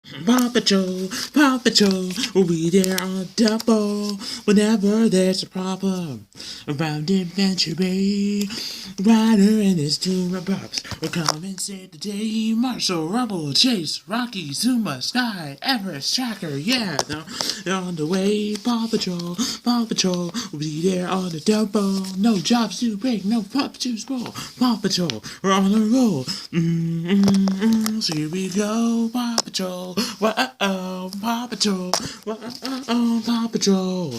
Paw Patrol will be there on double whenever there's a problem around Adventure Bay. Ryder and his team of pups will come and save the day. Marshall, Rubble, Chase, Rocky, Zuma, Sky, Everest, Tracker, yeah, they're on the way. Paw Patrol will be there on the double. No jobs too big, no pups too small. Paw Patrol, we're on a roll. So here we go, Paw Patrol. Whoa, Paw Patrol. Whoa, Paw Patrol.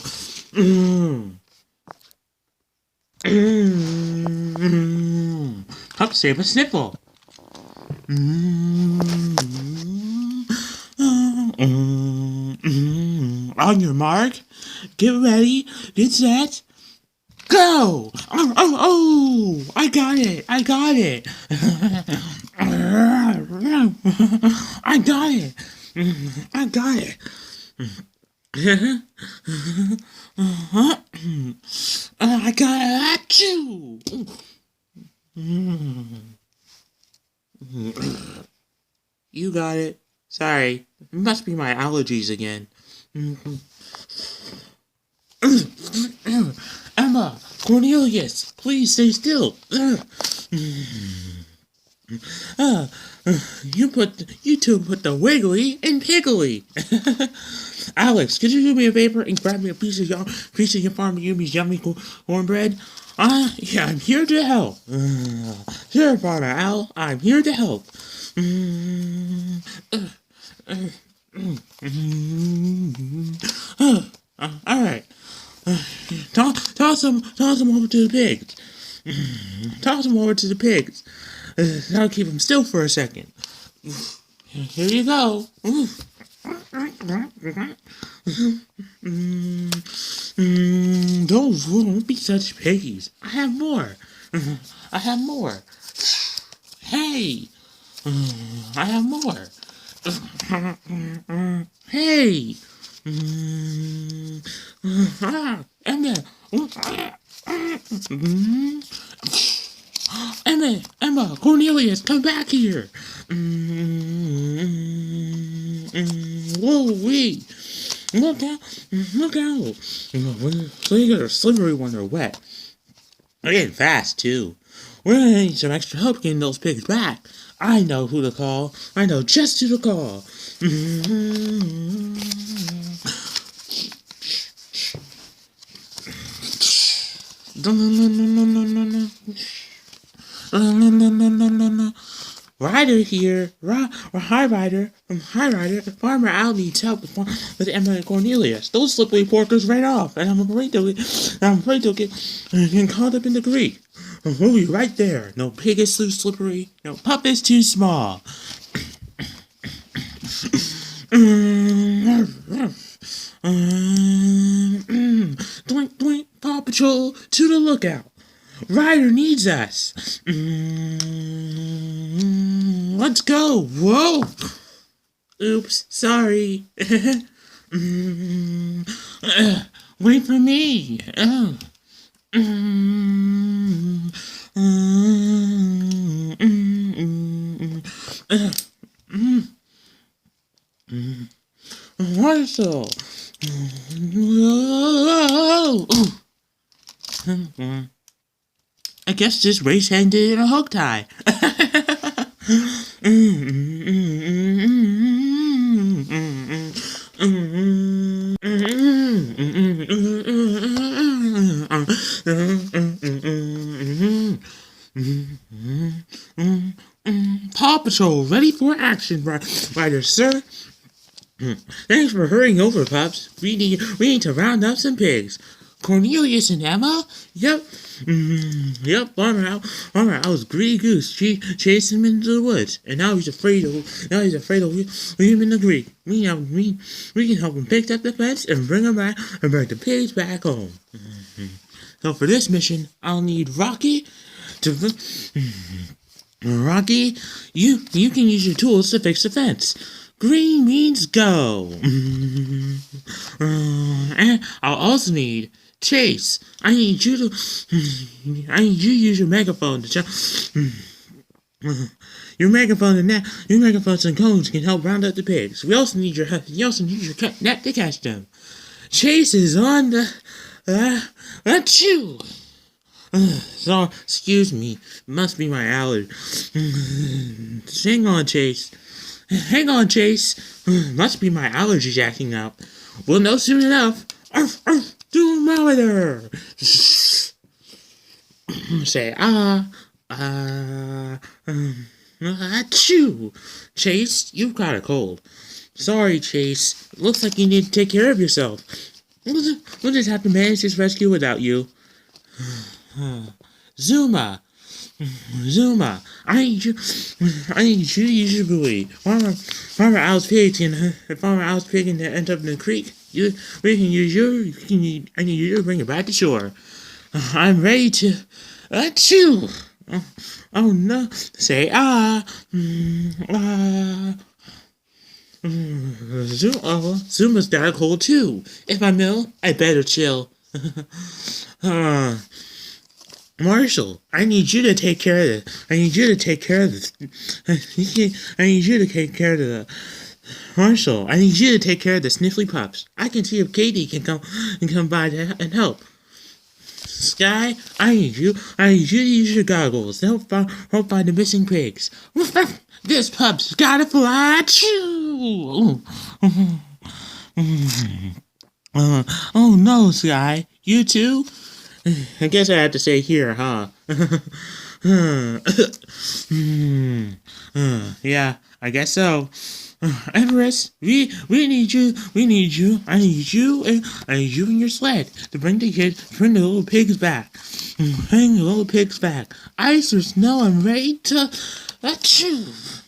Pups save a sniffle. On your mark, get ready, get set, go! Oh, I got it. I got it. I got it. I got it. Achoo! You got it. Sorry. It must be my allergies again. Emma, Cornelius, please stay still. You two put the wiggly in piggly. Alex, could you do me a favor and grab me a piece of your Farmer Yumi's yummy cornbread? Yeah, I'm here to help. Sure, Farmer Al, I'm here to help. All right. Toss them over to the pigs. Toss them over to the pigs. That'll keep them still for a second. Here you go. Don't be such piggies. I have more. Hey. I have more. Hey. Emma, Cornelius, come back here. Whoa, wait. Look out. So you get are slippery when they're wet. They're getting fast, too. We're gonna need some extra help getting those pigs back. I know who to call. I know just who to call. Ryder here. Hi, Ryder. Hi, Ryder. Farmer Al needs help with Emma and Cornelius. Those slippery porkers ran off, and I'm afraid they'll get caught up in the creek. We'll be right there. No pig is too slippery. No pup is too small. Doink, doink, Paw Patrol to the lookout. Ryder needs us. Let's go. Whoa. Oops, sorry. Wait for me. Marshall. I guess this race ended in a hog tie. Paw Patrol, ready for action, Ryder, sir. Thanks for hurrying over, Pups. We need to round up some pigs. Cornelius and Emma? Yep. Yep, Farmer Al's greedy goose chased him into the woods, and now he's afraid of leave him in the creek. We can help him pick up the fence and bring the pigs back home. So for this mission, I'll need Rocky to. Rocky, you can use your tools to fix the fence. Green means go. And I'll also need Chase. I need you to use your megaphone to Your megaphones and cones can help round up the pigs. We also need your net to catch them. Chase is on the achoo. So, excuse me. Must be my allergy. Hang on, Chase. Must be my allergies acting up. We'll know soon enough. Thermometer. Say achoo. Chase, you've got a cold. Sorry, Chase. Looks like you need to take care of yourself. We'll just have to manage this rescue without you. Zuma, I need you to use your buoy. Farmer Owl's pig can end up in the creek. I need you to bring it back to shore. I'm ready to achoo. Oh no! Say Zuma's got a cold too. If I'm ill, I better chill. Marshall, I need you to take care of this. Marshall, I need you to take care of the sniffly pups. I can see if Katie can come by and help. Sky, I need you to use your goggles to help find the missing pigs. This pup's gotta fly. Choo! Oh no, Sky, you too? I guess I have to say here, huh? Yeah, I guess so. Everest, we need you. I need you and your sled to bring the little pigs back. Bring the little pigs back. Ice or snow, I'm ready to achoo.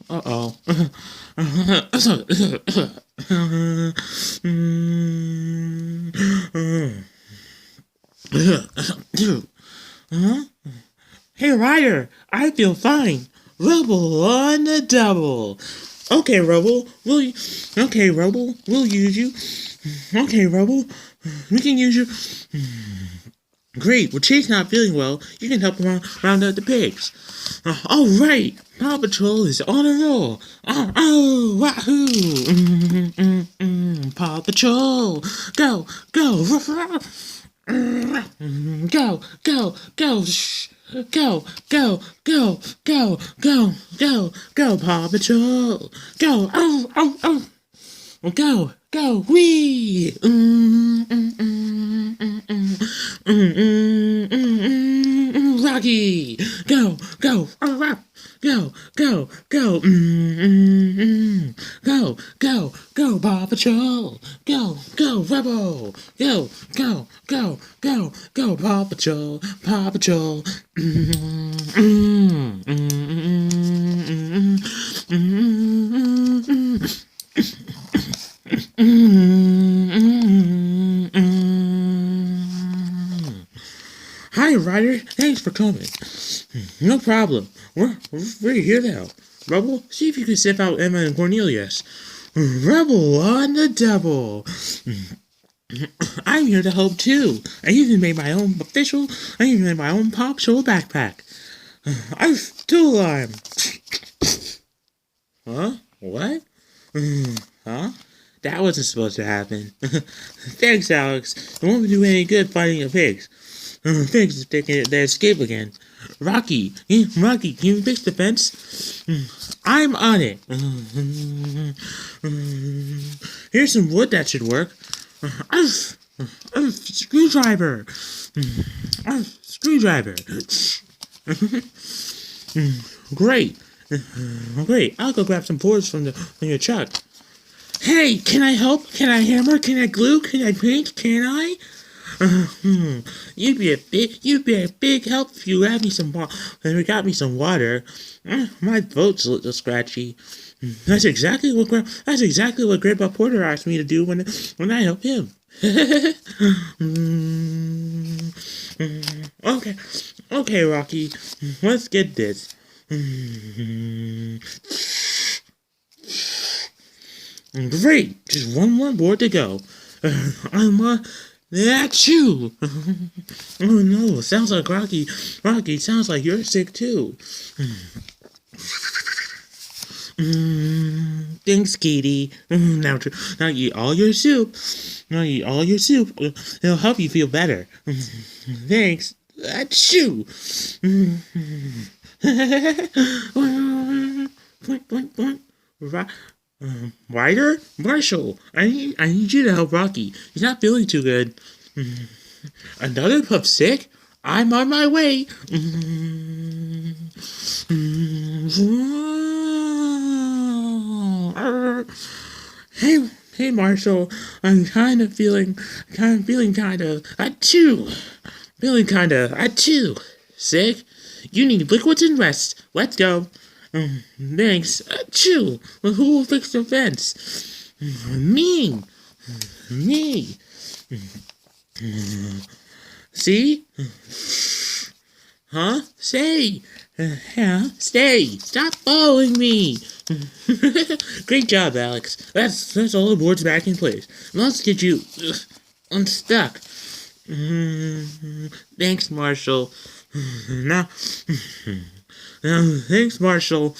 Uh-oh. Hey, Ryder, I feel fine. Rubble on the double. Okay, Rubble, we'll use you. Okay, Rubble, we can use you. Great, well, Chase not feeling well. You can help him round up the pigs. All right, Paw Patrol is on a roll. Wahoo! Paw Patrol, go, ruff, ruff. Go, shh. Go, Paw Patrol. Go, Go, wee. Rocky. Go, Go, Paw Patrol. Go, Rubble. Go, Paw Patrol. Hi, Ryder. Thanks for coming. No problem. We're here now. Rubble, see if you can sniff out Emma and Cornelius. Rubble on the double. I'm here to help too. I even made my own Paw Patrol backpack. I've tool alarm. Huh? What? Huh? That wasn't supposed to happen. Thanks, Alex. It won't do any good fighting the pigs. Pigs if they escape again. Rocky, can you fix the fence? I'm on it. Here's some wood that should work. Screwdriver. Great. I'll go grab some boards from your truck. Hey, can I help? Can I hammer? Can I glue? Can I paint? Can I? You'd be a big help if you got me some water. My boat's a little scratchy. That's exactly what Grandpa Porter asked me to do when I help him. Okay, Rocky. Let's get this. Great, just one more board to go. That's you. Oh no, sounds like Rocky, sounds like you're sick too. Thanks, Katie. Now eat all your soup. Now eat all your soup. It'll help you feel better. Thanks. Achoo. Point, point, point. Ryder? Marshall, I need you to help Rocky. He's not feeling too good. Another pup sick? I'm on my way. Hey, Marshall. I'm kind of feeling achoo. Achoo. Sick? You need liquids and rest. Let's go. Thanks. Achoo. Well, who will fix the fence? Me. See? Huh? Stay. Stay. Stop following me. Great job, Alex. That's all the boards back in place. Let's get you unstuck. Thanks, Marshall. Now, thanks, Marshall.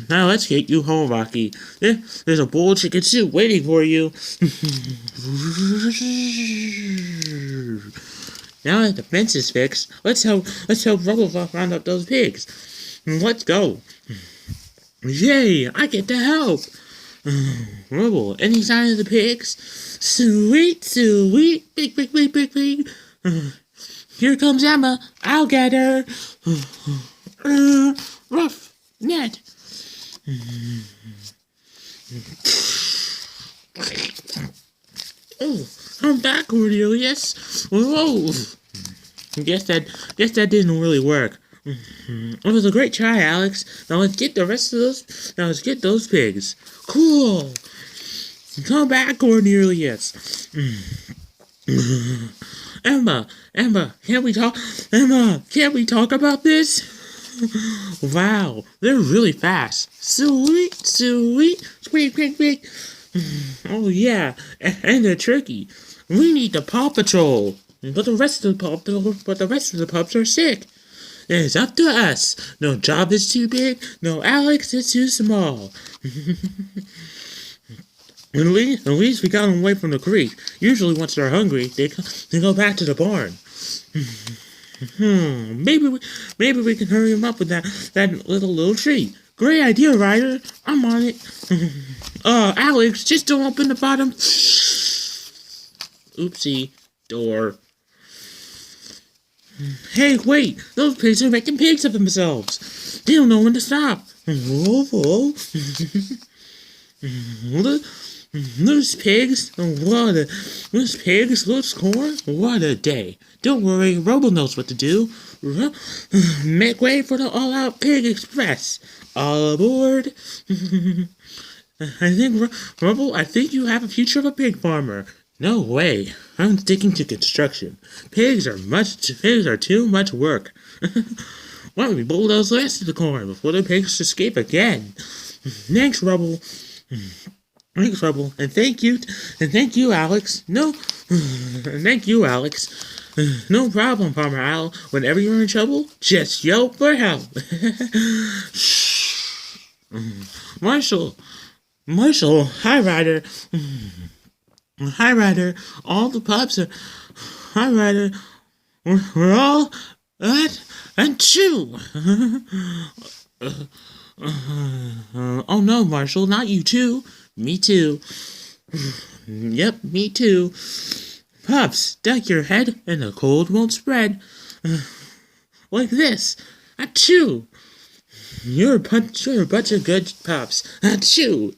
Now let's get you home, Rocky. There's a bowl of chicken soup waiting for you. Now that the fence is fixed, let's help Rubble round up those pigs. Let's go. Yay! I get to help. Rubble, any sign of the pigs? Sweet, pig. Here comes Emma. I'll get her. Rough net. Oh, I'm back, Cornelius. Whoa. Guess that didn't really work. It was a great try, Alex. Now let's get those pigs. Cool. Come back, Cornelius. Emma, can't we talk? Emma, can't we talk about this? Wow, they're really fast. Sweet, pig. Oh yeah, and they're tricky. We need the Paw Patrol, but the rest of the pups are sick. It's up to us. No job is too big. No Alex is too small. At least we got them away from the creek. Usually once they're hungry, they go back to the barn. Maybe we can hurry them up with that little tree. Great idea, Ryder. I'm on it. Alex, just don't open the bottom. Oopsie. Door. Hey, wait! Those pigs are making pigs of themselves. They don't know when to stop. Whoa. Loose pigs, loose corn, what a day. Don't worry, Rubble knows what to do. Make way for the all-out pig express. All aboard. Rubble, I think you have a future of a pig farmer. No way. I'm sticking to construction. Pigs are too much work. Why don't we bulldoze the rest of the corn before the pigs escape again? Thanks, Rubble. Thanks, Rubble, and thank you, Alex. Thank you, Alex. No problem, Farmer Owl. Whenever you're in trouble, just yell for help. Marshall, hi, Ryder. Hi, Ryder. All the pups are. Hi, Ryder. We're all and chew. Oh no, Marshall, not you too. Me too. Yep, me too. Pups, duck your head and the cold won't spread. Like this. Achoo! You're a bunch of good pups. Achoo!